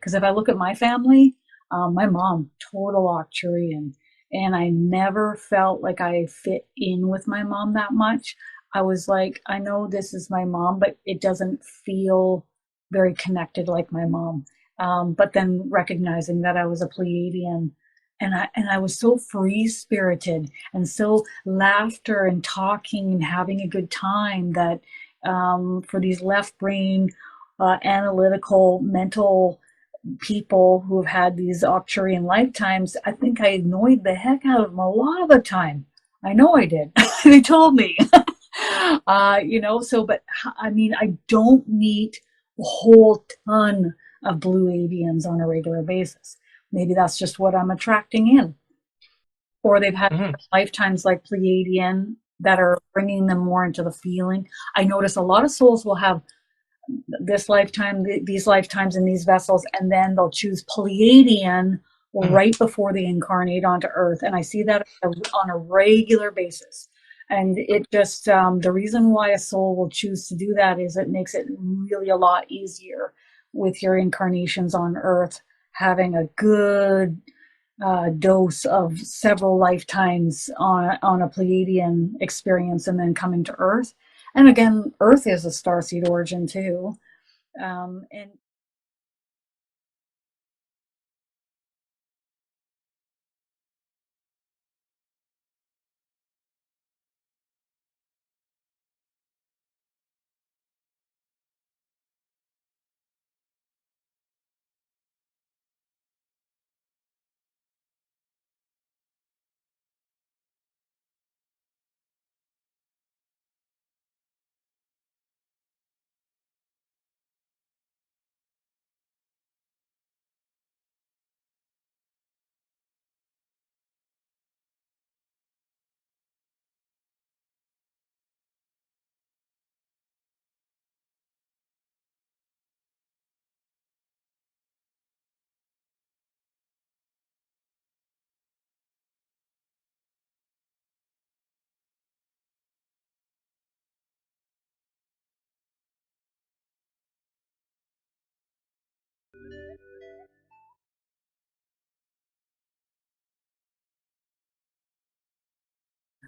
Because if I look at my family, my mom, total Arcturian, and I never felt like I fit in with my mom that much. I was like, I know this is my mom, but it doesn't feel very connected like my mom. But then recognizing that I was a Pleiadian, and I was so free spirited and so laughter and talking and having a good time that for these left brain analytical mental people who have had these Arcturian lifetimes, I think I annoyed the heck out of them a lot of the time. I know I did. They told me. So, but I mean, I don't meet a whole ton of blue avians on a regular basis. Maybe that's just what I'm attracting in. Or they've had Hmm. lifetimes like Pleiadian that are bringing them more into the feeling. I notice a lot of souls will have this lifetime, these lifetimes in these vessels, and then they'll choose Pleiadian Hmm. right before they incarnate onto Earth. And I see that on a regular basis. And it just, the reason why a soul will choose to do that is it makes it really a lot easier with your incarnations on Earth, having a good dose of several lifetimes on a Pleiadian experience and then coming to Earth. And again, Earth is a starseed origin too. And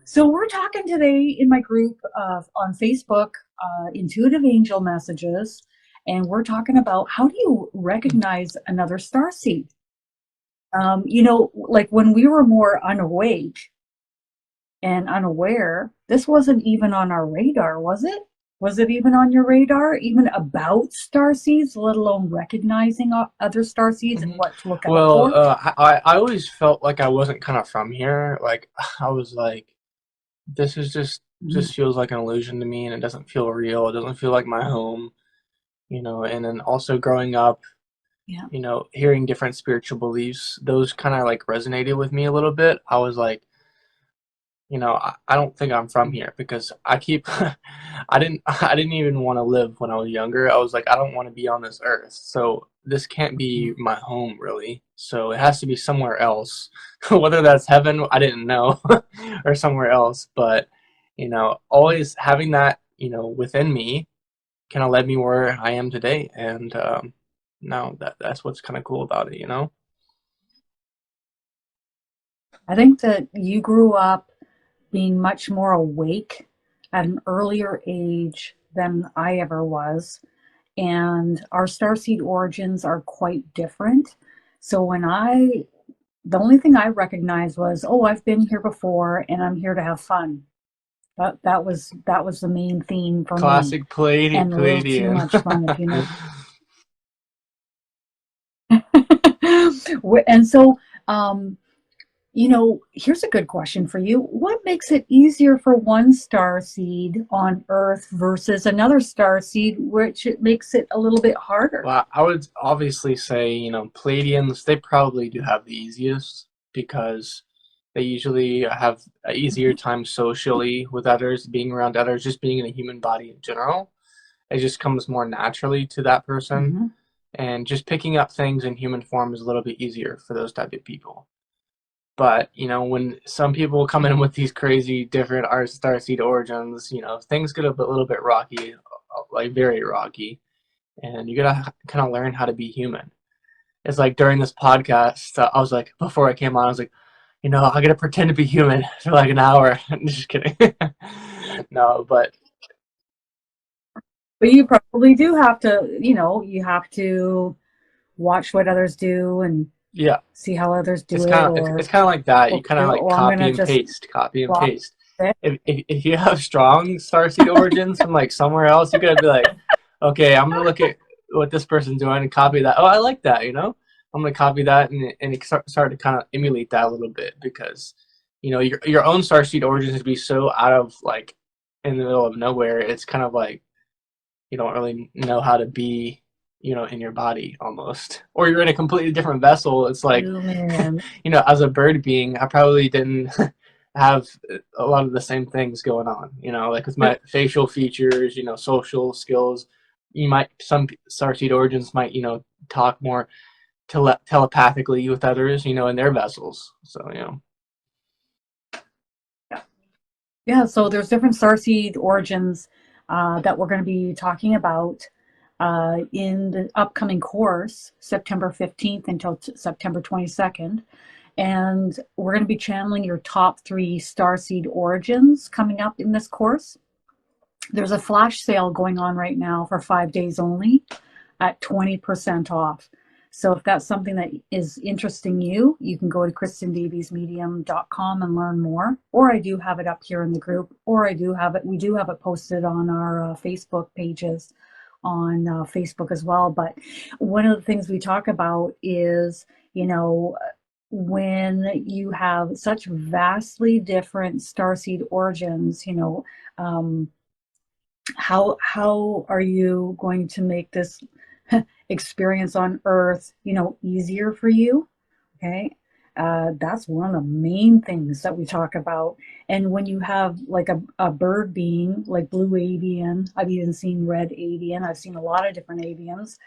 so we're talking today in my group on Facebook, Intuitive Angel Messages, and we're talking about how do you recognize another starseed? Like when we were more unawake and unaware, this wasn't even on our radar, was it? Was it even on your radar, even about star seeds, let alone recognizing other star seeds and Hmm. what to look out Well, for? I always felt like I wasn't kind of from here. Like I was like, this is Mhm. just feels like an illusion to me, and it doesn't feel real. It doesn't feel like my home, And then also growing up, Yeah. hearing different spiritual beliefs, those kind of like resonated with me a little bit. I was like, I don't think I'm from here because I keep I didn't even want to live when I was younger. I was like, I don't want to be on this earth. So this can't be my home really. So it has to be somewhere else. Whether that's heaven, I didn't know, or somewhere else, but always having that, within me kind of led me where I am today. And no, that's what's kind of cool about it. I think that you grew up being much more awake at an earlier age than I ever was. And our starseed origins are quite different. So the only thing I recognized was, oh, I've been here before and I'm here to have fun. That was the main theme for me, Classic and a little too Palladian. much fun, if you know. And so, um, here's a good question for you. What makes it easier for one star seed on Earth versus another star seed, which it makes it a little bit harder? Well, I would obviously say, Palladians, they probably do have the easiest because they usually have an easier Mhm, time socially with others, being around others, just being in a human body in general. It just comes more naturally to that person. mhm. And just picking up things in human form is a little bit easier for those type of people. But, when some people come in with these crazy different Starseed origins, things get a little bit rocky, like very rocky, and you gotta kind of learn how to be human. it's like during this podcast, I was like, before I came on, I was like, I gotta pretend to be human for like an hour. Just kidding. No, but But you probably do have to, you have to watch what others do and yeah, see how others do it's it, kind of it's or kind of like that. You kind okay, of like well, I'm copy gonna and just paste, copy and drop paste. it. If you have strong Starseed origins from like somewhere else, you gotta be like, okay, I'm gonna look at what this person's doing and copy that. Oh, I like that. I'm gonna copy that and start to kind of emulate that a little bit because your own Starseed origins be so out of like in the middle of nowhere. It's kind of like you don't really know how to be in your body almost, or you're in a completely different vessel. It's like Human. as a bird being, I probably didn't have a lot of the same things going on, like with my facial features, social skills. Some Starseed origins might talk more telepathically with others, in their vessels. So Yeah, so there's different starseed origins that we're going to be talking about in the upcoming course, September 15th until September 22nd. And we're going to be channeling your top 3 starseed origins coming up in this course. There's a flash sale going on right now for 5 days only at 20% off. So if that's something that is interesting you, you can go to KristinDaviesMedium.com and learn more. Or I do have it up here in the group, or we do have it posted on our Facebook pages on Facebook as well. But one of the things we talk about is, when you have such vastly different starseed origins, how are you going to make this experience on earth easier for you? Okay, that's one of the main things that we talk about. And when you have like a bird being like blue avian, I've even seen red avian, I've seen a lot of different avians,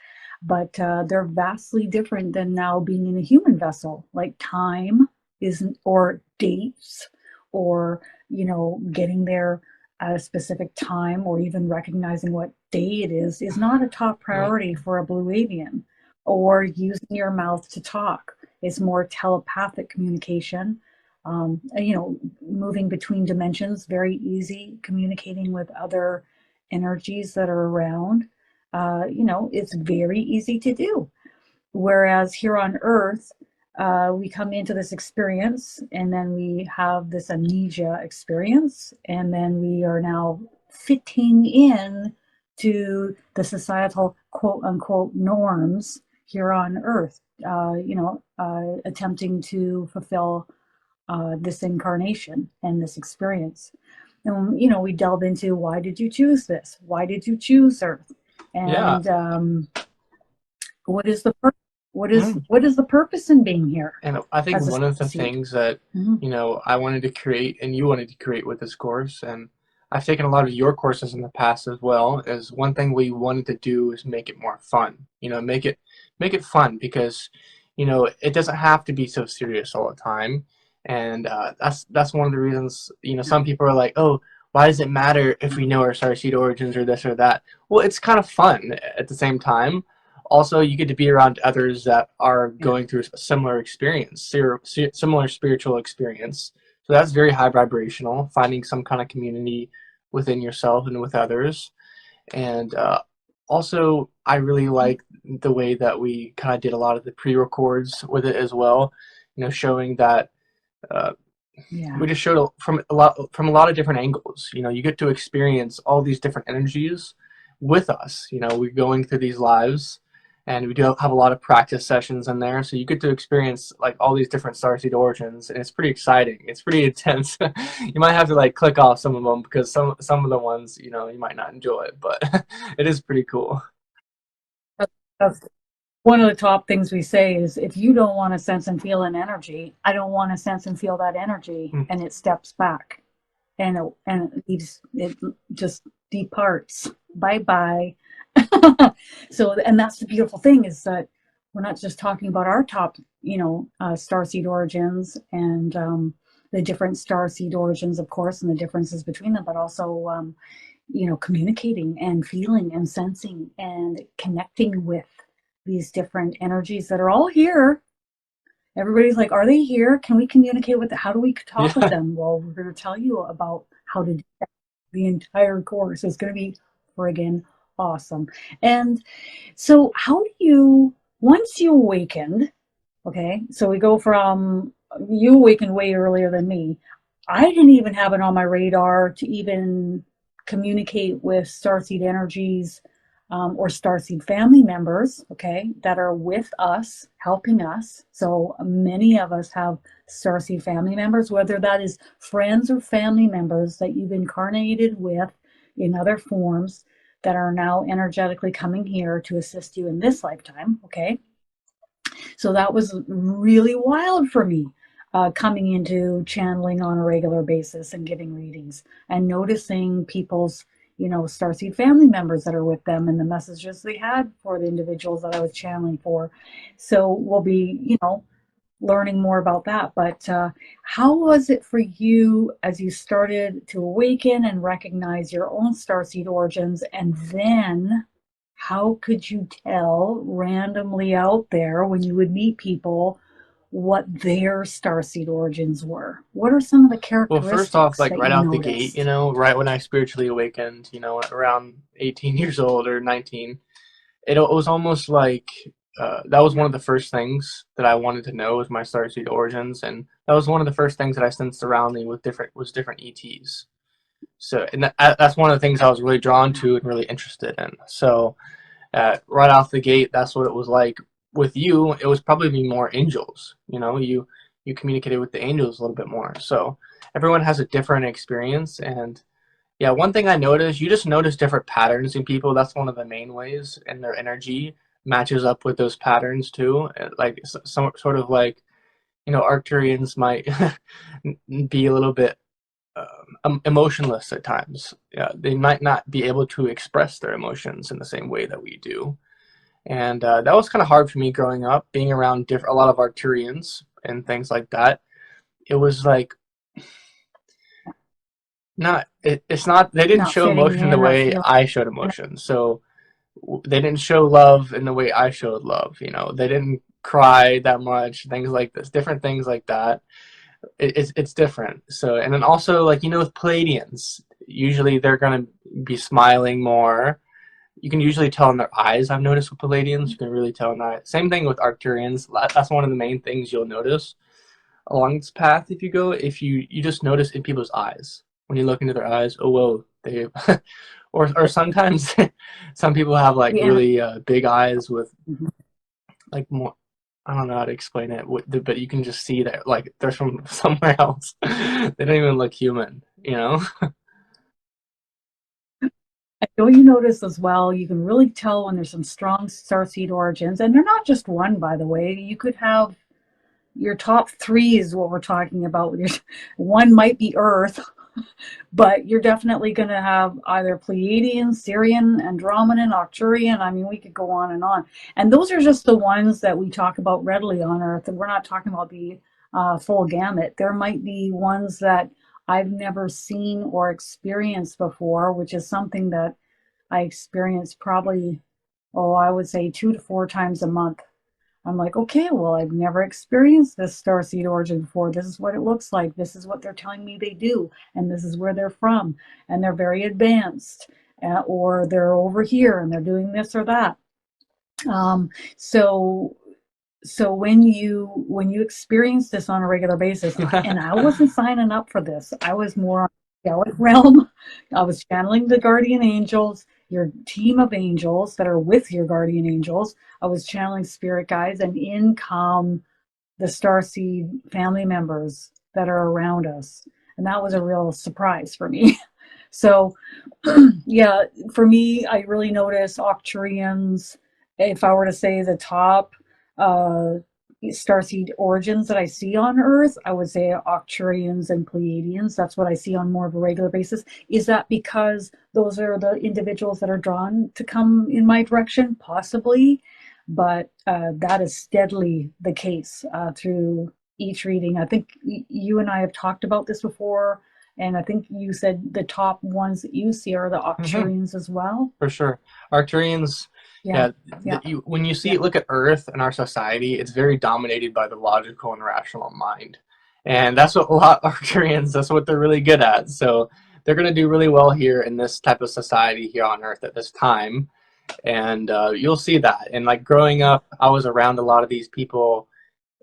but they're vastly different than now being in a human vessel. Like time isn't, or dates, or getting there at a specific time, or even recognizing what day it is not a top right, priority for a blue avian. Or using your mouth to talk, it's more telepathic communication. Moving between dimensions, very easy, communicating with other energies that are around. It's very easy to do. Whereas here on Earth, we come into this experience and then we have this amnesia experience, and then we are now fitting in to the societal quote unquote norms here on Earth, attempting to fulfill this incarnation and this experience. And, we delve into, why did you choose this? Why did you choose Earth? yeah. And what is the purpose? Mm. What is the purpose in being here And I think as a one of the seed? things that, Mhm. I wanted to create and you wanted to create with this course, and I've taken a lot of your courses in the past as well, is one thing we wanted to do is make it more fun. Make it fun because, it doesn't have to be so serious all the time. And that's one of the reasons, some people are like, oh, why does it matter if we know our Starseed origins or this or that? Well, it's kind of fun at the same time. Also, you get to be around others that are Yeah. going through a similar experience, similar spiritual experience. So that's very high vibrational, finding some kind of community within yourself and with others. And also, I really like the way that we kind of did a lot of the pre-records with it as well, showing that uh, Yeah. we just showed from a lot of different angles. You get to experience all these different energies with us. We're going through these lives, and we do have a lot of practice sessions in there. So you get to experience like all these different Starseed origins, and it's pretty exciting. It's pretty intense. You might have to like click off some of them because some of the ones you might not enjoy, but it is pretty cool. That's one of the top things we say is, if you don't want to sense and feel an energy, I don't want to sense and feel that energy, Mm. and it steps back, it just departs. Bye bye. So, and that's the beautiful thing, is that we're not just talking about our top, starseed origins, and the different starseed origins, of course, and the differences between them, but also, communicating and feeling and sensing and connecting with these different energies that are all here. Everybody's like, are they here? Can we communicate with them? How do we talk with Yeah. them? Well, we're going to tell you about how to do that. The entire course is going to be friggin' awesome. And so, how do you, once you awakened, okay, so we go from you awakened way earlier than me. I didn't even have it on my radar to even communicate with Starseed energies or Starseed family members, okay, that are with us, helping us. So many of us have Starseed family members, whether that is friends or family members that you've incarnated with in other forms that are now energetically coming here to assist you in this lifetime, okay? So that was really wild for me, coming into channeling on a regular basis and giving readings and noticing people's, Starseed family members that are with them and the messages they had for the individuals that I was channeling for. So we'll be, learning more about that. But how was it for you as you started to awaken and recognize your own starseed origins? And then how could you tell randomly out there when you would meet people what their starseed origins were? What are some of the Well, first off, characteristics like that right you out the gate, noticed? right when I spiritually awakened, around 18 years old or 19, it was almost like that was one of the first things that I wanted to know was my starseed origins, and that was one of the first things that I sensed around me with different ETs. So, and that's one of the things I was really drawn to and really interested in. So, right off the gate, that's what it was like. With you, it was probably more angels. You communicated with the angels a little bit more. So everyone has a different experience, and yeah, one thing I noticed, you just notice different patterns in people. That's one of the main ways, and their energy matches up with those patterns too. Like some sort of like Arcturians might be a little bit emotionless at times. Yeah, they might not be able to express their emotions in the same way that we do. And that was kind of hard for me growing up, being around a lot of Arcturians and things like that. It was like it's not they didn't Not show fitting emotion the in or way feeling. I showed emotion. So they didn't show love in the way I showed love. They didn't cry that much, things like this, different things like that. It's different. So, and then also like with Palladians, usually they're gonna be smiling more. You can usually tell in their eyes. I've noticed with Palladians, you can really tell in that. Same thing with Arcturians. That's one of the main things you'll notice along this path. If you just notice in people's eyes when you look into their eyes. Oh whoa, they or sometimes some people have like The energy. really big eyes with Mhm. like more. I don't know how to explain it, but you can just see that like they're from somewhere else. They don't even look human, you know? I know you notice as well, you can really tell when there's some strong starseed origins, and they're not just one, by the way. You could have your top three is what we're talking about. One might be Earth, but you're definitely going to have either Pleiadian, Syrian, Andromedan, Arcturian. I mean, we could go on and on. And those are just the ones that we talk about readily on Earth. And we're not talking about the full gamut. There might be ones that I've never seen or experienced before, which is something that I experience probably, oh, I would say 2 to 4 times a month. I'm like, okay, well, I've never experienced this starseed origin before. This is what it looks like. This is what they're telling me they do. And this is where they're from. And they're very advanced. Or they're over here and they're doing this or that. Um, so so when you experience this on a regular basis, and I wasn't signing up for this, I was more on the angelic realm. I was channeling the guardian angels, your team of angels that are with your guardian angels. I was channeling spirit guides, and in come the starseed family members that are around us, and that was a real surprise for me. So yeah, for me, I really notice Octurians. If I were to say the top uh, starseed origins that I see on Earth, I would say Octurians and Pleiadians. That's what I see on more of a regular basis. Is that because those are the individuals that are drawn to come in my direction? Possibly, but that is steadily the case through each reading. I think you and I have talked about this before, and I think you said the top ones that you see are the Hmm. Octurians as well. For sure. Arcturians. Yeah. Yeah, Yeah. when you Yeah. see look at Earth and our society, it's very dominated by the logical and rational mind, and that's what a lot of Arcturians. That's what they're really good at. So they're going to do really well here in this type of society here on Earth at this time, and you'll see that. And like growing up, I was around a lot of these people,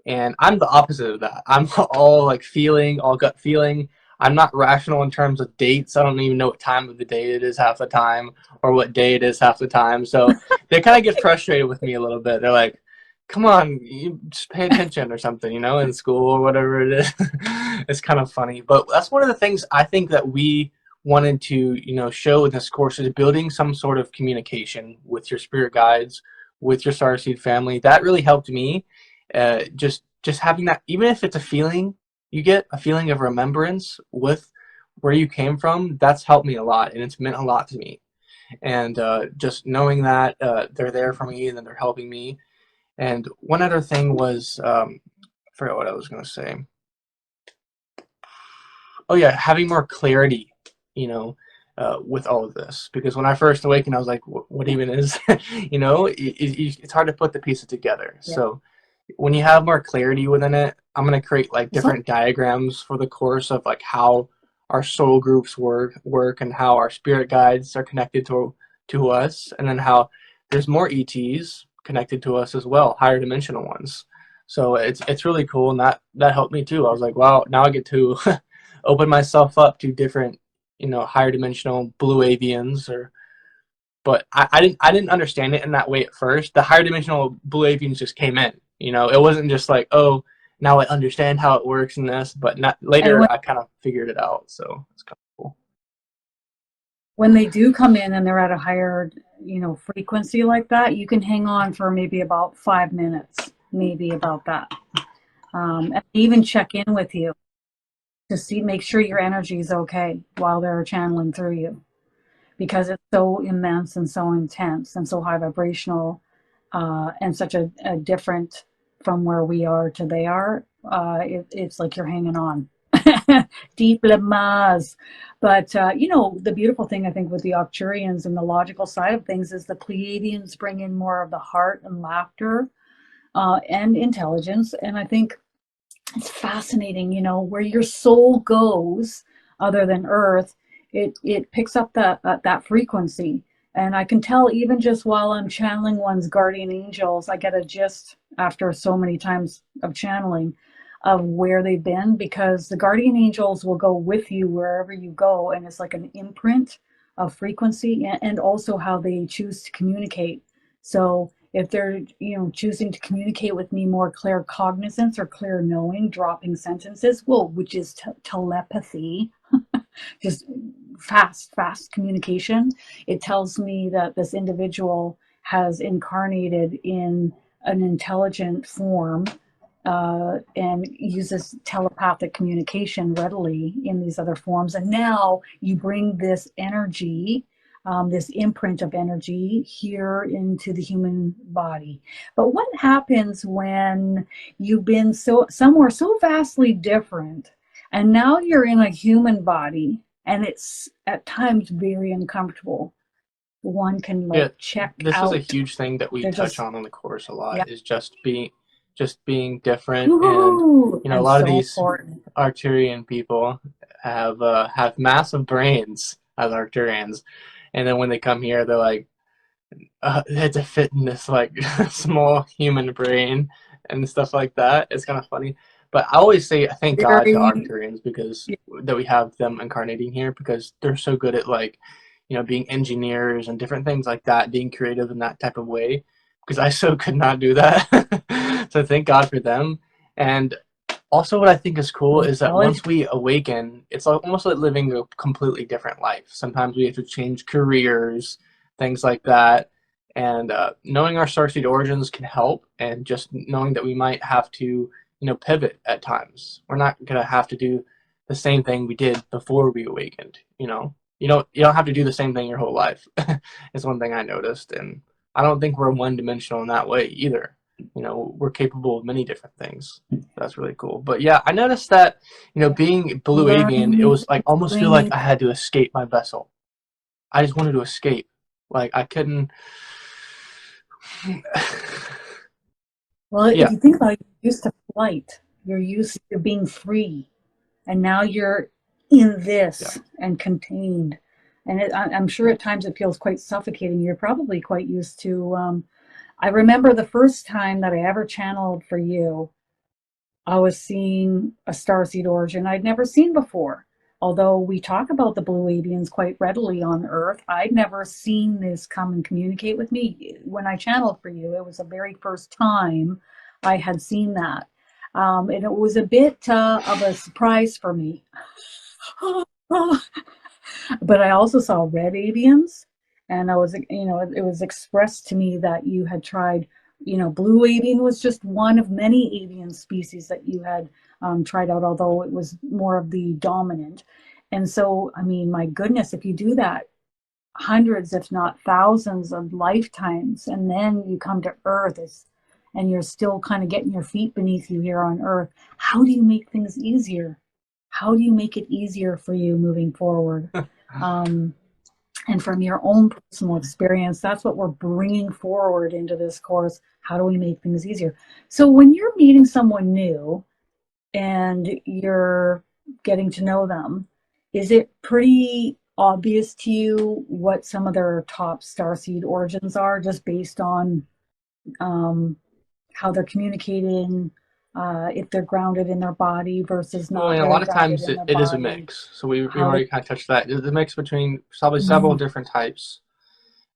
and I'm the opposite of that. I'm all like feeling, all gut feeling. I'm not rational in terms of dates. I don't even know what time of the day it is half the time or what day it is half the time. So they kind of get frustrated with me a little bit. They're like, come on, you just pay attention or something, in school or whatever it is. It's kind of funny. But that's one of the things I think that we wanted to, show in this course is building some sort of communication with your spirit guides, with your Starseed family. That really helped me just having that, even if it's a feeling, you get a feeling of remembrance with where you came from. That's helped me a lot, and it's meant a lot to me. And just knowing that they're there for me and that they're helping me. And one other thing was, I forgot what I was going to say. Oh yeah, having more clarity, you know, with all of this. Because when I first awakened, I was like, what even is, it's hard to put the pieces together. Yeah. So when you have more clarity within it, I'm going to create like It's like, different diagrams for the course of like how our soul groups work and how our spirit guides are connected to us, and then how there's more ETs connected to us as well, higher dimensional ones. So it's really cool, and that helped me too. I was like, wow, now I get to open myself up to different, higher dimensional blue avians. Or but I didn't understand it in that way at first. The higher dimensional blue avians just came in. It wasn't just like, oh, now I understand how it works in this, but not and later I kind of figured it out. So it's kind of cool. when they do come in and they're at a higher, frequency like that, you can hang on for maybe about 5 minutes, maybe about that. And even check in with you to see, make sure your energy is okay while they're channeling through you, because it's so immense and so intense and so high vibrational, and such a different from where we are to they are. It's like you're hanging on. Deep Lemaz. But, the beautiful thing I think with the Arcturians and the logical side of things is the Pleiadians bring in more of the heart and laughter, and intelligence. And I think it's fascinating, where your soul goes other than Earth, it picks up that frequency. And I can tell even just while I'm channeling one's guardian angels, I get a gist after so many times of channeling of where they've been, because the guardian angels will go with you wherever you go, and it's like an imprint of frequency, and also how they choose to communicate. So if they're, choosing to communicate with me more clear cognizance or clear knowing, dropping sentences, well, which is telepathy, just fast communication, it tells me that this individual has incarnated in an intelligent form, and uses telepathic communication readily in these other forms. And now you bring this energy, this imprint of energy here into the human body. But what happens when you've been somewhere so vastly different, and now you're in a human body, and it's at times very uncomfortable? One can Yeah, like check this is a out. huge thing that we They're touch just, on in the course a yeah, lot, is just being different. And woo, a and lot of so these important. Arcturian people have massive brains as Arcturians, and then when they come here, they're like, they had to fit in this like small human brain and stuff like that. It's kind of funny. But I always say thank God to Very, Arcturians, because that we have them incarnating here, because they're so good at like, being engineers and different things like that, being creative in that type of way. Because I so could not do that. So thank God for them. And also, what I think is cool is that intelligent. once we awaken, it's almost like living a completely different life. Sometimes we have to change careers, things like that. And knowing our Starseed origins can help, and just knowing that we might have to, pivot at times. We're not gonna have to do the same thing we did before we awakened. You don't have to do the same thing your whole life. It's one thing I noticed, and I don't think we're one dimensional in that way either. We're capable of many different things. That's really cool. But yeah, I noticed that, Yeah. being blue avian, it Learning, was like almost feel like bringing, I had to escape my vessel. I just wanted to escape. Like I couldn't. Well, if Yeah, you think about it, you're used to flight, you're used to being free, and now you're in yeah, this and contained. And I'm sure yeah. at times it feels quite suffocating. You're probably quite used to. I remember the first time that I ever channeled for you, I was seeing a Starseed Origin I'd never seen before. Although we talk about the blue aliens quite readily on Earth, I'd never seen this come and communicate with me. When I channeled for you, it was the very first time I had seen that. And it was a bit of a surprise for me. But I also saw red avians, and I was, it was expressed to me that you had tried, blue avian was just one of many avian species that you had tried out, although it was more of the dominant. And so, I mean, my goodness, if you do that hundreds, if not thousands of lifetimes, and then you come to Earth, and you're still kind of getting your feet beneath you here on Earth, how do you make things easier? How do you make it easier for you moving forward? Um, and from your own personal experience, that's what we're bringing forward into this course. How do we make things easier? So when you're meeting someone new and you're getting to know them, is it pretty obvious to you what some of their top starseed origins are, just based on um, how they're communicating, if they're grounded in their body versus Well, not and a very lot of grounded times in their it is a body? mix. So we've How they already kind of touched that. It's a mix between probably several mm, different types.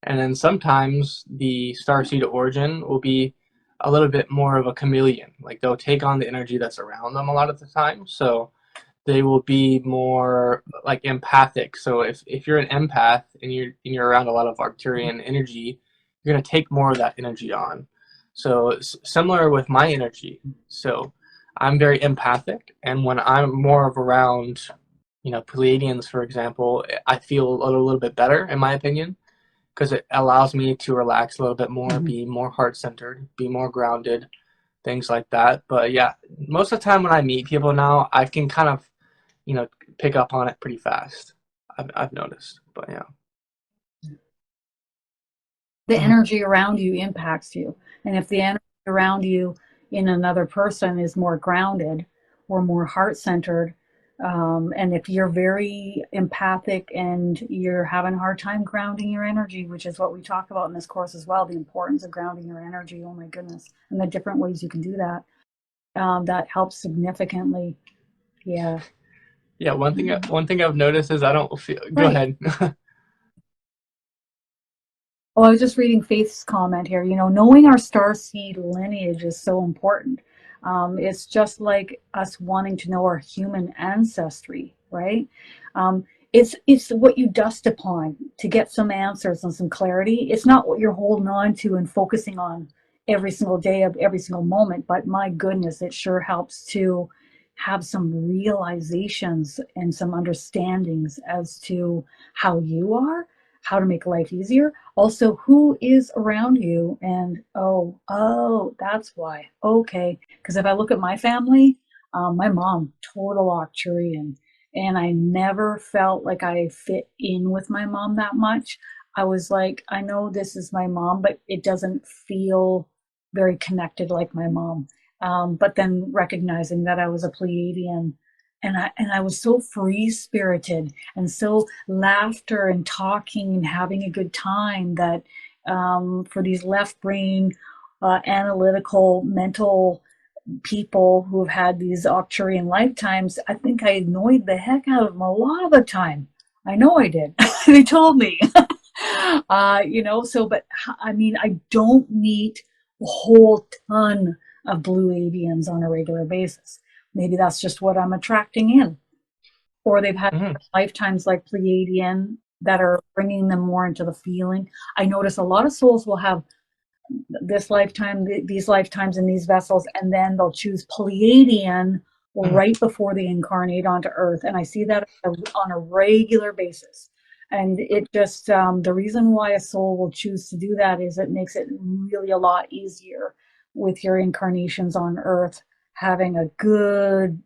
And then sometimes the starseed origin will be a little bit more of a chameleon. Like they'll take on the energy that's around them a lot of the time. So they will be more like empathic. So if you're an empath and you're around a lot of Arcturian energy, you're gonna take more of that energy on. So similar with my energy. So I'm very empathic, and when I'm more of around, Pleiadians, for example, I feel a little bit better, in my opinion, because it allows me to relax a little bit more, mhm. be more heart centered, be more grounded, things like that. But yeah, most of the time when I meet people now, I can kind of, you know, pick up on it pretty fast. I've noticed. But yeah. The Mhm. energy around you impacts you. And if the energy around you in another person is more grounded or more heart centered, and if you're very empathic and you're having a hard time grounding your energy, which is what we talk about in this course as well, the importance of grounding your energy, oh my goodness, and the different ways you can do that, that helps significantly. Yeah. Yeah, one thing I've noticed is I don't feel. Go Right. ahead. Oh, I was just reading Faith's comment here. Knowing our star seed lineage is so important. It's just like us wanting to know our human ancestry, right? Um, it's what you dust upon to get some answers and some clarity. It's not what you're holding on to and focusing on every single day of every single moment. But my goodness, it sure helps to have some realizations and some understandings as to how you are, how to make life easier, also who is around you, and oh, that's why. Okay, because if I look at my family, my mom total Arcturian, and I never felt like I fit in with my mom that much. I was like, I know this is my mom, but it doesn't feel very connected like my mom. But then recognizing that I was a Pleiadian, and I was so free spirited and so laughter and talking and having a good time that, for these left brain, analytical, mental people who have had these Arcturian lifetimes, I think I annoyed the heck out of them a lot of the time. I know I did. They told me. But I mean, I don't meet a whole ton of blue avians on a regular basis. Maybe that's just what I'm attracting in, or they've had Mhm. lifetimes like Pleiadian that are bringing them more into the feeling. I notice a lot of souls will have this lifetime, these lifetimes in these vessels, and then they'll choose Pleiadian Mhm. right before they incarnate onto Earth. And I see that on a regular basis. And it just, the reason why a soul will choose to do that is it makes it really a lot easier with your incarnations on Earth, having a good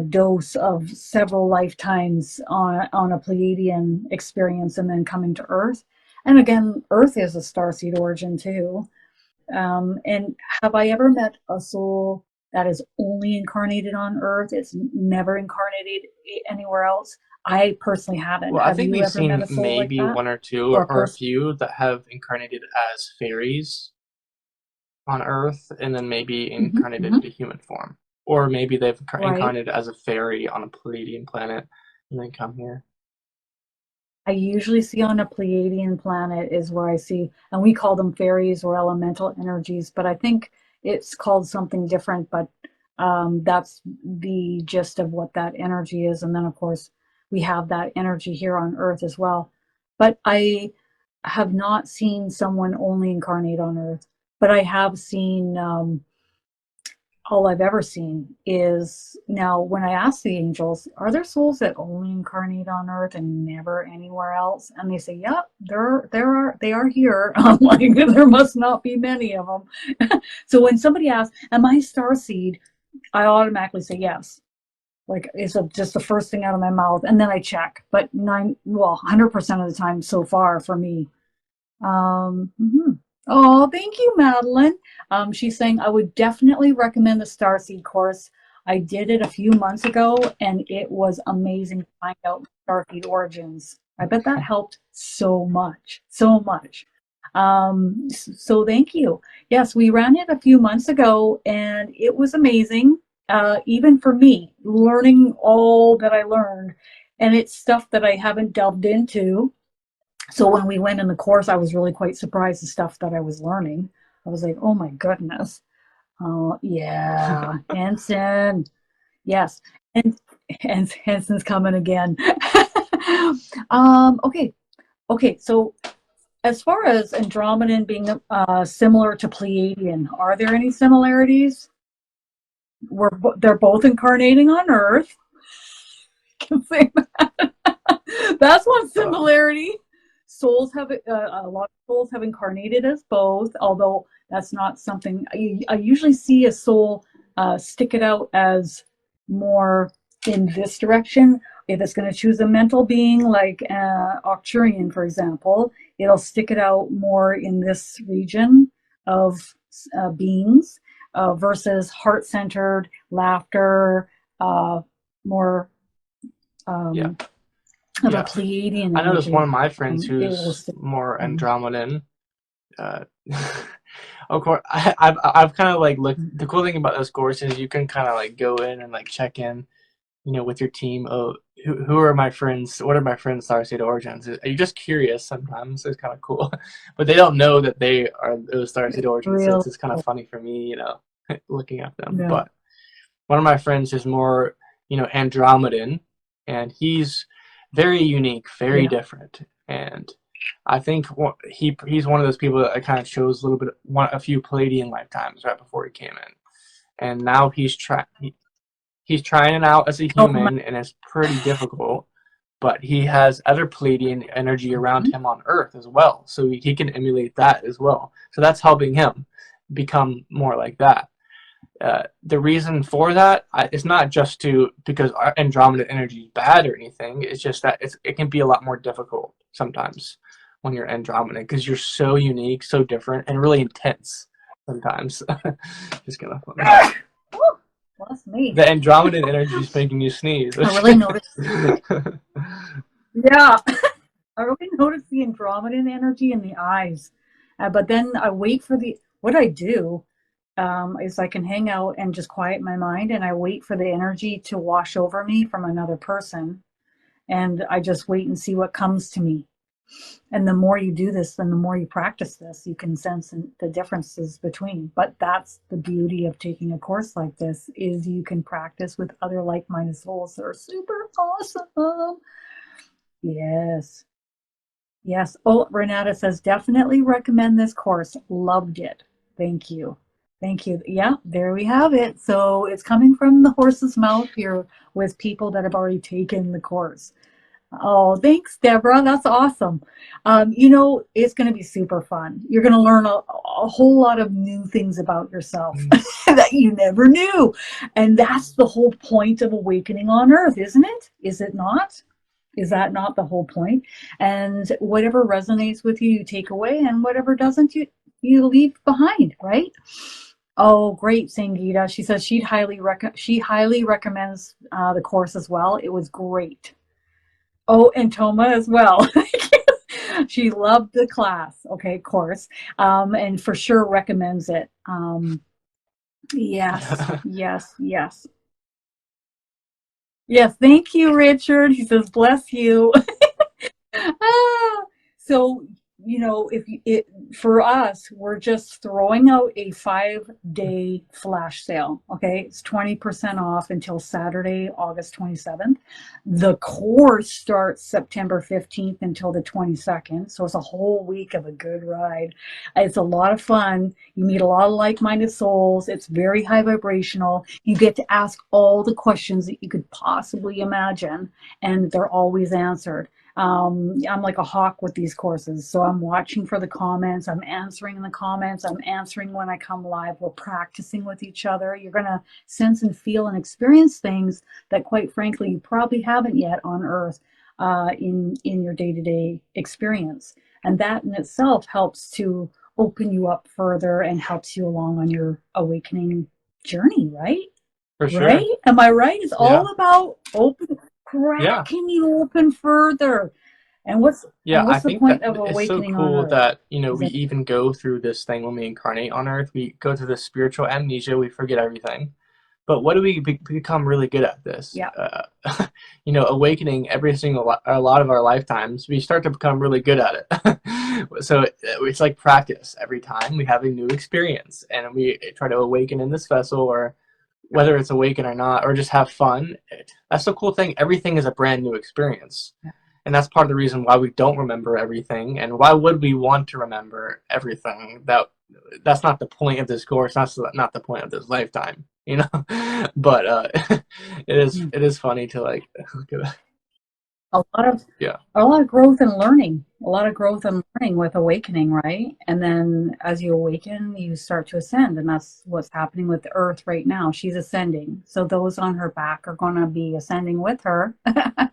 dose of several lifetimes on a Pleiadian experience and then coming to Earth. And again, Earth is a starseed origin too. And have I ever met a soul that is only incarnated on Earth? It's never incarnated anywhere else. I personally haven't. Well, I Have think you we've ever met seen a soul like maybe that? one or two Or a or a person? few that have incarnated as fairies on Earth and then maybe Hmm. incarnated Hmm. into human form. Or maybe they've Right. incarnated as a fairy on a Palladian planet and then come here. I usually see on a Pleiadian planet is where I see, and we call them fairies or elemental energies, but I think it's called something different. But that's the gist of what that energy is. And then, of course, we have that energy here on Earth as well. But I have not seen someone only incarnate on Earth, but I have seen all I've ever seen is now when I ask the angels, are there souls that only incarnate on Earth and never anywhere else? And they say, yeah, they are here. I'm like, there must not be many of them. So when somebody asks, am I starseed? I automatically say yes. Like it's just the first thing out of my mouth, and then I check. But 100% of the time so far for me, mhm. Oh, thank you, Madeline. She's saying I would definitely recommend the Starseed course. I did it a few months ago, and it was amazing to find out Starseed Origins. I bet that helped so much, so much. So thank you. Yes, we ran it a few months ago, and it was amazing. Even for me, learning all that I learned, and it's stuff that I haven't delved into, so when we went in the course, I was really quite surprised the stuff that I was learning. I was like, oh my goodness. Oh yeah, Henson. Yes. And Henson's coming again. Okay. Okay. So as far as Andromedan being similar to Pleiadian, are there any similarities? They're both incarnating on Earth. Can say that's one Uh, similarity. Souls have a lot of souls have incarnated as both, although that's not something I usually see a soul stick it out as more in this direction. If it's going to choose a mental being like Arcturian, for example, it'll stick it out more in this region of beings versus heart centered, laughter, more yeah, um, of a yeah. Pleiadian I noticed one energy. of my friends It will who's stick. more Mhm. Andromedan. Uh, of course, I've kind of like looked. The cool thing about those courses, you can kind of like go in and like check in, with your team. Oh, who are my friends? What are my friends' Starseed Origins? Are you just curious sometimes? It's kind of cool, but they don't know that they are those Starseed Origins. So Real. it's kind of funny for me, looking at them. Yeah. But one of my friends is more, Andromedan, and he's very unique, very Yeah. different, and I think he's one of those people that kind of chose a little bit a few Palladian lifetimes right before he came in, and now he's trying it out as a Oh, my. human, and it's pretty difficult. But he has other Palladian energy around Mhm. him on Earth as well, so he can emulate that as well. So that's helping him become more like that. The reason for that it's not just because Andromeda energy is bad or anything. It's just that it can be a lot more difficult sometimes when you're Andromeda because you're so unique, so different, and really intense sometimes. Just kind of funny. Oh, bless me. The Andromedan energy is making you sneeze. I really noticed. Yeah. I really noticed the Andromedan energy in the eyes. But then I wait for what I do is I can hang out and just quiet my mind and I wait for the energy to wash over me from another person. And I just wait and see what comes to me. And the more you do this, then the more you practice this, you can sense the differences between. But that's the beauty of taking a course like this is you can practice with other like-minded souls that are super awesome. Yes. Yes. Oh, Renata says, definitely recommend this course. Loved it. Thank you. Thank you. Yeah, there we have it. So it's coming from the horse's mouth here with people that have already taken the course. Oh, thanks, Deborah. That's awesome. It's going to be super fun. You're going to learn a whole lot of new things about yourself that you never knew. And that's the whole point of awakening on Earth, isn't it? Is it not? Is that not the whole point? And whatever resonates with you, you take away, and whatever doesn't, you leave behind, right? Oh, great, Sangeeta. She says she highly recommends the course as well. It was great. Oh, and Toma as well. She loved the class. Okay, course, and for sure recommends it. Yes, yes, yes. Yeah, thank you, Richard. He says, bless you. Ah, so if for us, we're just throwing out a 5-day flash sale. Okay, it's 20% off until Saturday, August 27th. The course starts September 15th until the 22nd, so it's a whole week of a good ride. It's a lot of fun. You meet a lot of like-minded souls. It's very high vibrational. You get to ask all the questions that you could possibly imagine, and they're always answered. I'm like a hawk with these courses. So I'm watching for the comments. I'm answering in the comments. I'm answering when I come live. We're practicing with each other. You're going to sense and feel and experience things that, quite frankly, you probably haven't yet on Earth in your day-to-day experience. And that in itself helps to open you up further and helps you along on your awakening journey, right? For Right? sure. Am I right? It's Yeah. all about Yeah. cracking you open further. And Yeah, I what's the think that point of it's so awakening on cool Earth? that, Is we it even go through this thing when we incarnate on Earth. We go through this spiritual amnesia, we forget everything. But what do we become really good at this? yeah. Awakening a lot of our lifetimes, we start to become really good at it. So it's like practice. Every time we have a new experience and we try to awaken in this vessel, or whether it's awaken or not, or just have fun. That's the cool thing. Everything is a brand new experience. And that's part of the reason why we don't remember everything. And why would we want to remember everything? That's not the point of this course. That's not the point of this lifetime, But Mm. it is funny to like look at it. a lot of Yeah. a lot of growth and learning. A lot of growth and learning with awakening, right? And then as you awaken, you start to ascend, and that's what's happening with the Earth right now. She's ascending. So those on her back are going to be ascending with her,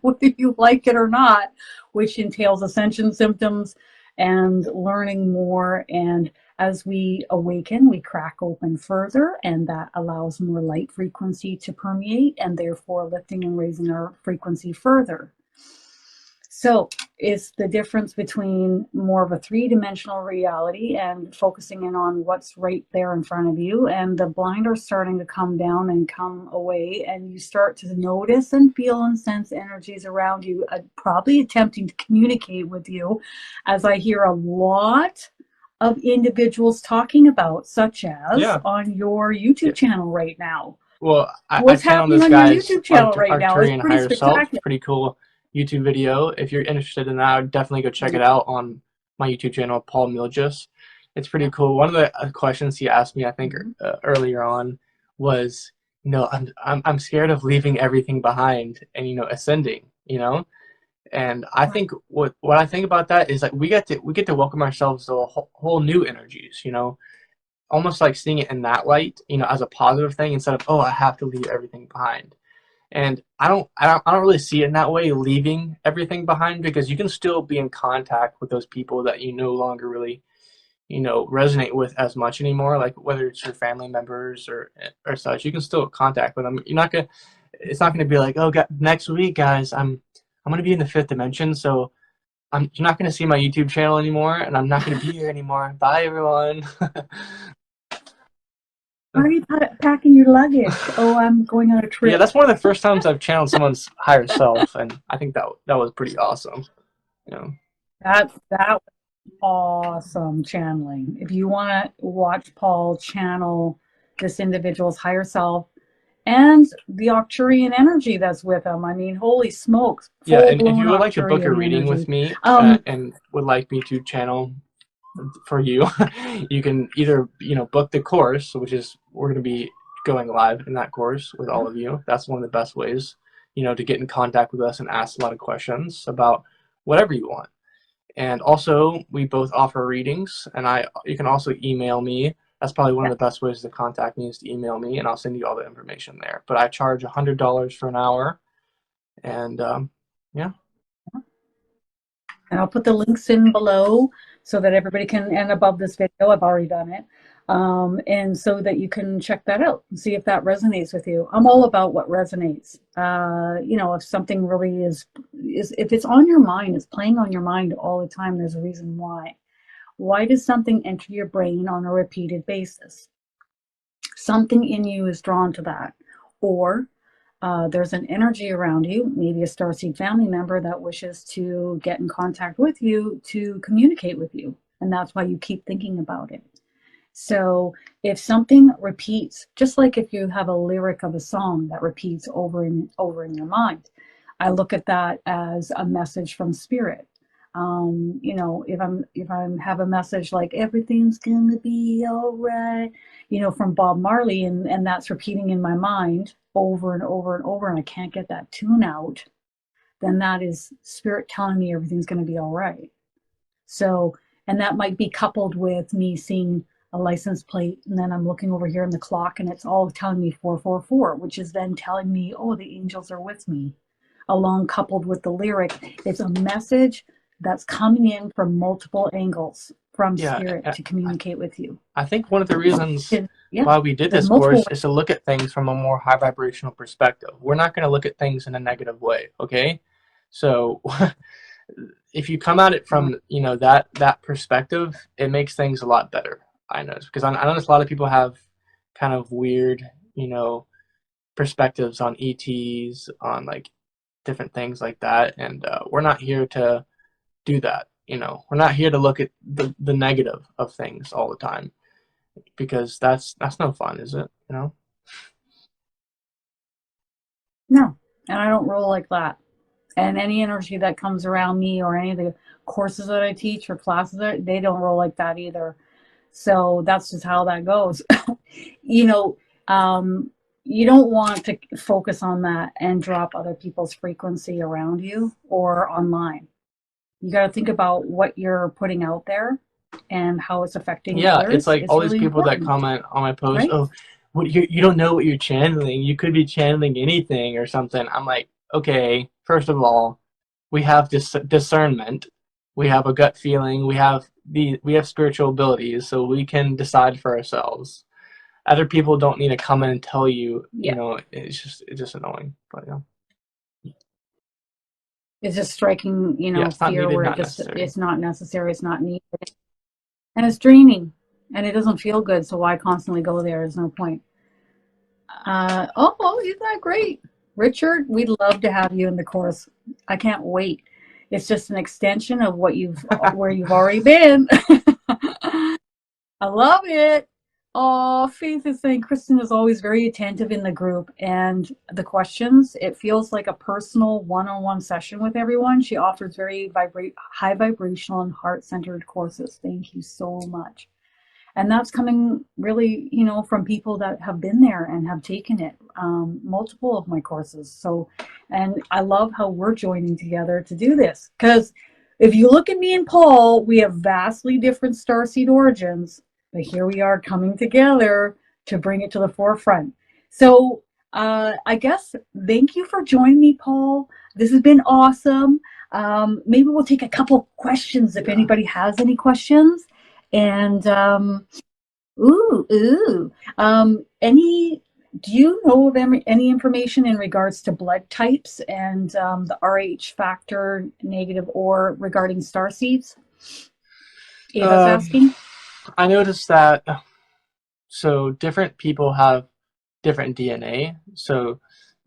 whether you like it or not, which entails ascension symptoms and learning more. And as we awaken, we crack open further, and that allows more light frequency to permeate, and therefore lifting and raising our frequency further. So it's the difference between more of a three-dimensional reality and focusing in on what's right there in front of you, and the blinders starting to come down and come away, and you start to notice and feel and sense energies around you, probably attempting to communicate with you, as I hear a lot of individuals talking about, such as Yeah. on your YouTube Yeah. channel right now. Well, I What's channel happening this on your guy's YouTube channel right now is Arcturian pretty higher self. spectacular. Pretty cool YouTube video. If you're interested in that, I would definitely go check it out on my YouTube channel, Paul Milgis. It's pretty Yeah. cool. One of the questions he asked me, I think, Mm-hmm. earlier on, was, I'm scared of leaving everything behind and ascending. And I Right. think what I think about that is like we get to welcome ourselves to a whole new energies. Almost like seeing it in that light, as a positive thing instead of, oh, I have to leave everything behind. And I don't really see it in that way, leaving everything behind, because you can still be in contact with those people that you no longer really, resonate with as much anymore. Like whether it's your family members or such, you can still contact with them. It's not gonna be like, oh, next week, guys, I'm gonna be in the fifth dimension, so you're not gonna see my YouTube channel anymore, and I'm not gonna be here anymore. Bye, everyone. Why are you packing your luggage? Oh, I'm going on a Yeah, trip. that's one of the first times I've channeled someone's higher self, and I think that was pretty awesome. You know. That was awesome channeling. If you want to watch Paul channel this individual's higher self and the Arcturian energy that's with him, I mean, holy smokes, Yeah, full and if blown you would like to book a Arcturian reading with energy. me Um, and would like me to channel for you, you can either book the course, which is we're going to be going live in that course with all of you. That's one of the best ways, to get in contact with us and ask a lot of questions about whatever you want. And also, we both offer readings, and you can also email me. That's probably one of yeah. the best ways to contact me is to email me, and I'll send you all the information there. But I charge $100 for an hour, and yeah. And I'll put the links in below so that everybody can, and above this video, I've already done it. And so that you can check that out and see if that resonates with you. I'm all about what resonates. If something really is, if it's on your mind, it's playing on your mind all the time, there's a reason why. Why does something enter your brain on a repeated basis? Something in you is drawn to that. Or there's an energy around you, maybe a Starseed family member that wishes to get in contact with you to communicate with you. And that's why you keep thinking about it. So if something repeats, just like if you have a lyric of a song that repeats over and over in your mind, I look at that as a message from spirit. If I have a message like everything's gonna be all right, from Bob Marley, and that's repeating in my mind over and over and over, and I can't get that tune out, then that is spirit telling me everything's gonna be all right. So, and that might be coupled with me seeing a license plate, and then I'm looking over here in the clock, and it's all telling me 444, which is then telling me, oh, the angels are with me. Along coupled with the lyric, it's a message that's coming in from multiple angles from Yeah, spirit to communicate with you. I think one of the reasons And yeah, why we did there's this multiple course is to look at things from a more high vibrational perspective. We're not going to look at things in a negative way, okay? So if you come at it ways. from that perspective, it makes things a lot better. I notice because I notice a lot of people have kind of weird, perspectives on ETs, on like different things like that, and we're not here to do that. We're not here to look at the negative of things all the time because that's no fun, is it? No, and I don't roll like that. And any energy that comes around me or any of the courses that I teach or classes, they don't roll like that either. So that's just how that goes. you know, you don't want to focus on that and drop other people's frequency around you or online. You got to think about what you're putting out there and how it's affecting Yeah, it's others. like It's all these really people that important, comment on my post, right? oh, what you don't know what you're channeling. You could be channeling anything or something. I'm like, okay, first of all, we have discernment, we have a gut feeling, we have spiritual abilities, so we can decide for ourselves. Other people don't need to come in and tell you. Yeah. It's just annoying. But yeah, It's just striking, yeah, it's not fear needed, where not necessary. it's not necessary, it's not needed. And it's draining and it doesn't feel good. So why constantly go there? There's no point. Isn't that great? Richard, we'd love to have you in the course. I can't wait. It's just an extension of where you've already been. I love it. Oh, Faith is saying Kristin is always very attentive in the group and the questions. It feels like a personal one-on-one session with everyone. She offers very high vibrational and heart-centered courses. Thank you so much. And that's coming really, from people that have been there and have taken it, multiple of my courses. So, and I love how we're joining together to do this, because if you look at me and Paul, we have vastly different Starseed origins, but here we are coming together to bring it to the forefront. So I guess thank you for joining me, Paul. This has been awesome. Maybe we'll take a couple questions if Yeah. anybody has any questions. And ooh. Any? Do you know of any information in regards to blood types and the RH factor, negative or regarding star seeds? Ava's Um, asking. I noticed that so different people have different DNA. So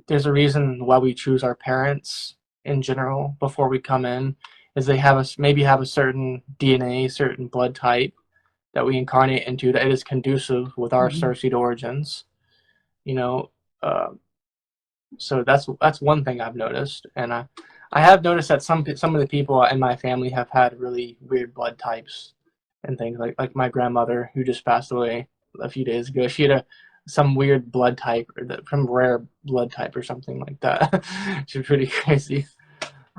there's a reason why we choose our parents in general before we come in, is they maybe have a certain DNA, certain blood type that we incarnate into that is conducive with our Mhm. Starseed origins. You know, uh, so that's one thing I've noticed, and I have noticed that some of the people in my family have had really weird blood types and things like my grandmother who just passed away a few days ago. She had some weird blood type or some rare blood type or something like that. She's pretty crazy.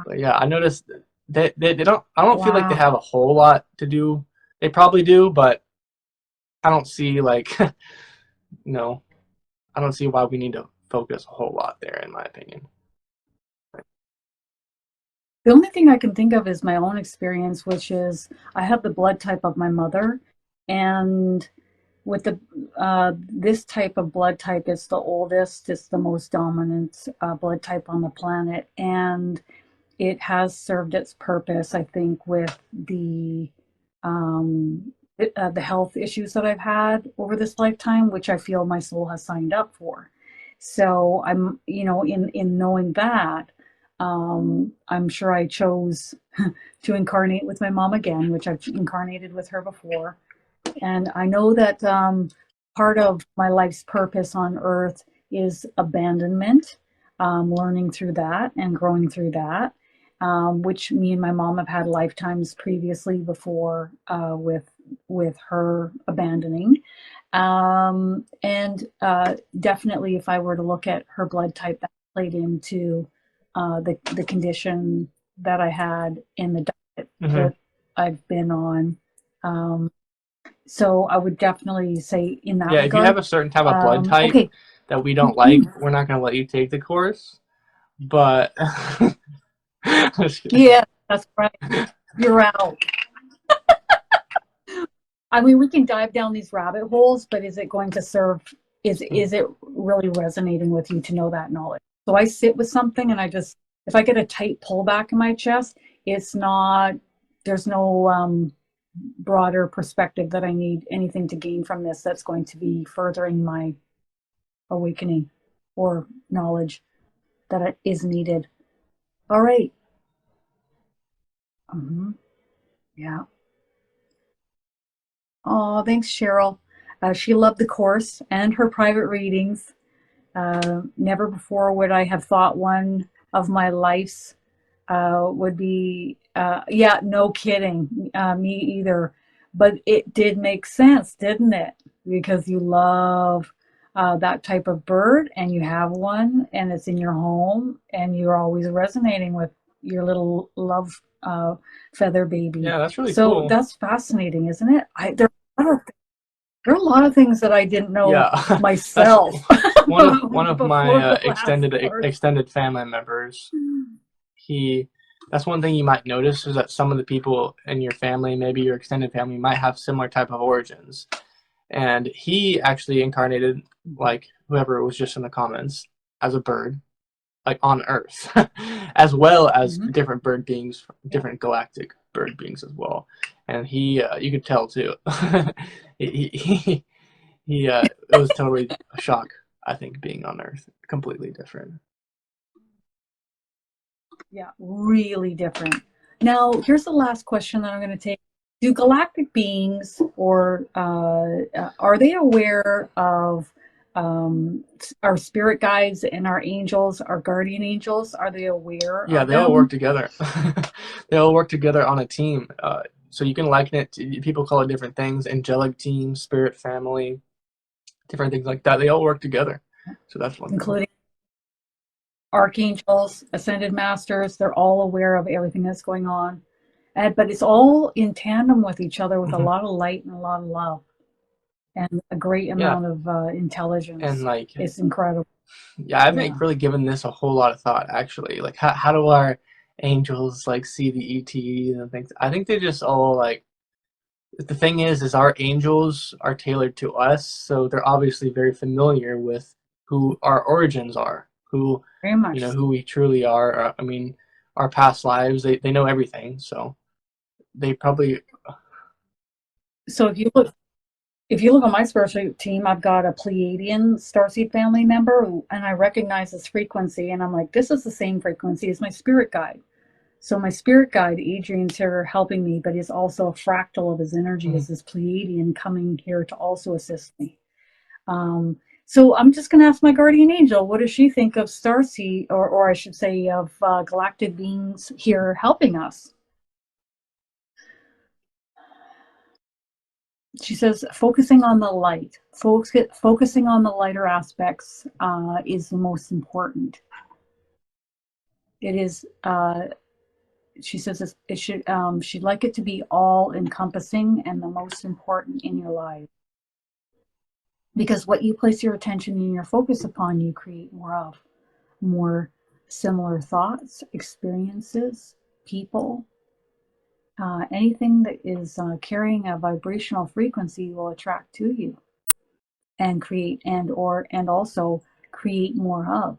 But yeah, I noticed they don't. I don't feel like they Wow. have a whole lot to do. They probably do, but I don't see like no. I don't see why we need to focus a whole lot there, in my opinion. The only thing I can think of is my own experience, which is I have the blood type of my mother, and with the this type of blood type, it's the oldest, it's the most dominant blood type on the planet, and it has served its purpose, I think, with the health issues that I've had over this lifetime, which I feel my soul has signed up for. So I'm, in knowing that, I'm sure I chose to incarnate with my mom again, which I've incarnated with her before. And I know that part of my life's purpose on earth is abandonment, learning through that and growing through that, which me and my mom have had lifetimes previously before with her abandoning. And definitely, if I were to look at her blood type, that played into the condition that I had in the diet Hmm. that I've been on. Um, so I would definitely say in that Yeah, if you have regard. a certain type of blood type Okay. that we don't like, we're not going to let you take the course. But just kidding. Yeah, that's right. You're out. I mean, we can dive down these rabbit holes, but is it going to serve? Is it really resonating with you to know that knowledge? So I sit with something, and if I get a tight pullback in my chest, it's not. There's no broader perspective that I need anything to gain from this that's going to be furthering my awakening or knowledge that is needed. All right. Mhm. Yeah. Oh, thanks, Cheryl. She loved the course and her private readings. Never before would I have thought one of my life's would be, yeah, no kidding, me either. But it did make sense, didn't it? Because you love that type of bird and you have one and it's in your home and you're always resonating with your little love feather baby. Yeah, that's really So cool. that's fascinating, isn't it? There are a lot of things that I didn't know Yeah, that's myself one of my before the last extended part. extended family members. He That's one thing you might notice is that some of the people in your family, maybe your extended family, might have similar type of origins. And he actually incarnated like whoever was just in the comments as a bird, like on Earth, as well as Mm-hmm. different bird beings, Yeah. different galactic bird beings as well. And he, you could tell too. It was totally a shock. I think being on Earth, completely different. Yeah, really different. Now, here's the last question that I'm going to take. Do galactic beings or are they aware of our spirit guides and our angels, our guardian angels? Are they aware Yeah, of they all work them? together. They all work together on a team. So you can liken it to people call it different things: angelic team, spirit family, different things like that. They all work together. So that's one thing. Including archangels, ascended masters? They're all aware of everything that's going on. But it's all in tandem with each other with a Hmm. lot of light and a lot of love and a great Yeah, amount of and intelligence. like, It's incredible. yeah, I haven't Yeah. really given this a whole lot of thought actually. Like, how do our angels like see the ETs and things? I think they just all like. The thing is our angels are tailored to us, so they're obviously very familiar with who our origins are, who, Very much who we truly are. I mean, our past lives, they know everything, so they probably. so. If you look on my spiritual team, I've got a Pleiadian Starseed family member, and I recognize this frequency, and I'm like, this is the same frequency as my spirit guide. So my spirit guide, Adrian's here helping me, but he's also a fractal of his energy Mhm. as this Pleiadian coming here to also assist me. Um, so I'm just going to ask my guardian angel, what does she think of Starseed, or I should say, of galactic beings here helping us? She says focusing on the light, focusing on the lighter aspects is the most important. It is. She says it should. She'd like it to be all encompassing and the most important in your life, because what you place your attention and your focus upon, you create more of, more similar thoughts, experiences. people, anything that is carrying a vibrational frequency will attract to you and create and also create more of.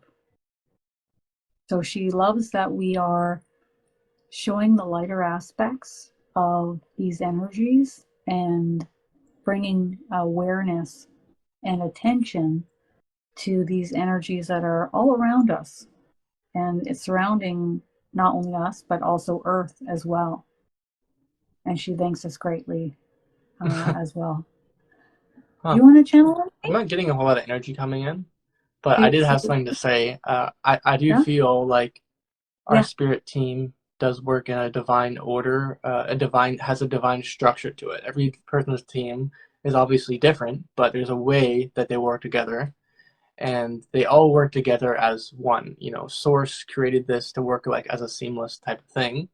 So she loves that we are showing the lighter aspects of these energies and bringing awareness and attention to these energies that are all around us, and it's surrounding not only us but also Earth as well. And she thanks us greatly as well. Do Huh. you want to channel I'm anything? not getting a whole lot of energy coming in, but I See, did see, have something to say. I do yeah, feel like our yeah. spirit team does work in a divine order. Has a divine structure to it. Every person's team is obviously different, but there's a way that they work together, and they all work together as one. You know, Source created this to work like as a seamless type of thing.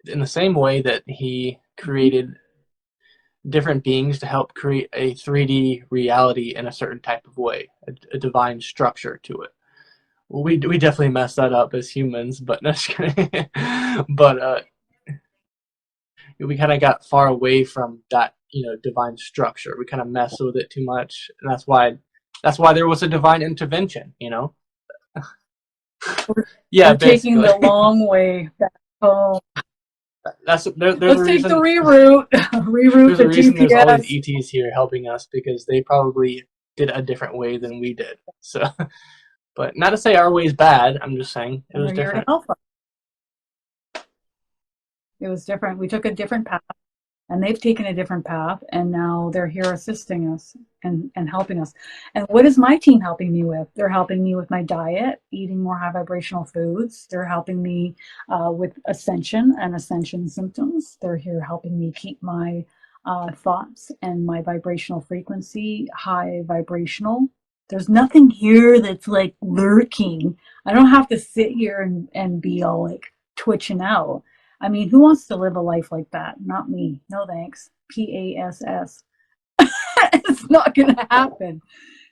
In the same way that he Mhm. created different beings to help create a 3D reality in a certain type of way, a divine structure to it. Well, we definitely messed that up as humans, but no, just kidding. But we kind of got far away from that, divine structure. We kind of messed with it too much, and that's why there was a divine intervention. We're, Yeah, we're taking basically. the long way back home. There's Let's a take the reason. reroute, reroute There's the a reason there's always GPS. ETs here helping us because they probably did a different way than we did. So, but not to say our way is bad. I'm just saying it And was they're here to different. help us. It was different. We took a different path, and they've taken a different path, and now they're here assisting us and helping us. And what is my team helping me with? They're helping me with my diet, eating more high vibrational foods. They're helping me with ascension and ascension symptoms. They're here helping me keep my thoughts and my vibrational frequency high vibrational. There's nothing here that's like lurking. I don't have to sit here and be all like twitching out. I mean, who wants to live a life like that? Not me. No thanks. PASS. It's not going to happen.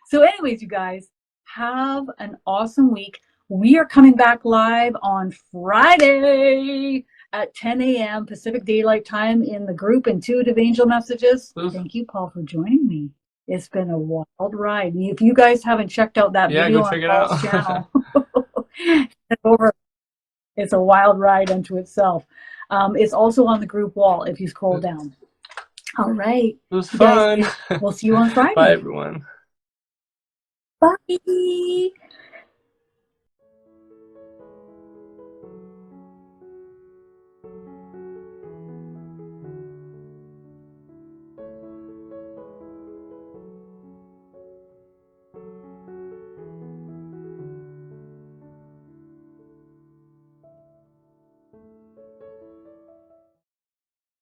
So, anyways, you guys, have an awesome week. We are coming back live on Friday at 10 a.m. Pacific Daylight Time in the group Intuitive Angel Messages. Thank you, Paul, for joining me. It's been a wild ride. If you guys haven't checked out that Yeah, go video on check it Paul's out. channel, over it's a wild ride unto itself. It's also on the group wall if you scroll It down. All right, was you guys, fun. we'll see you on Bye, Friday. everyone. Bye.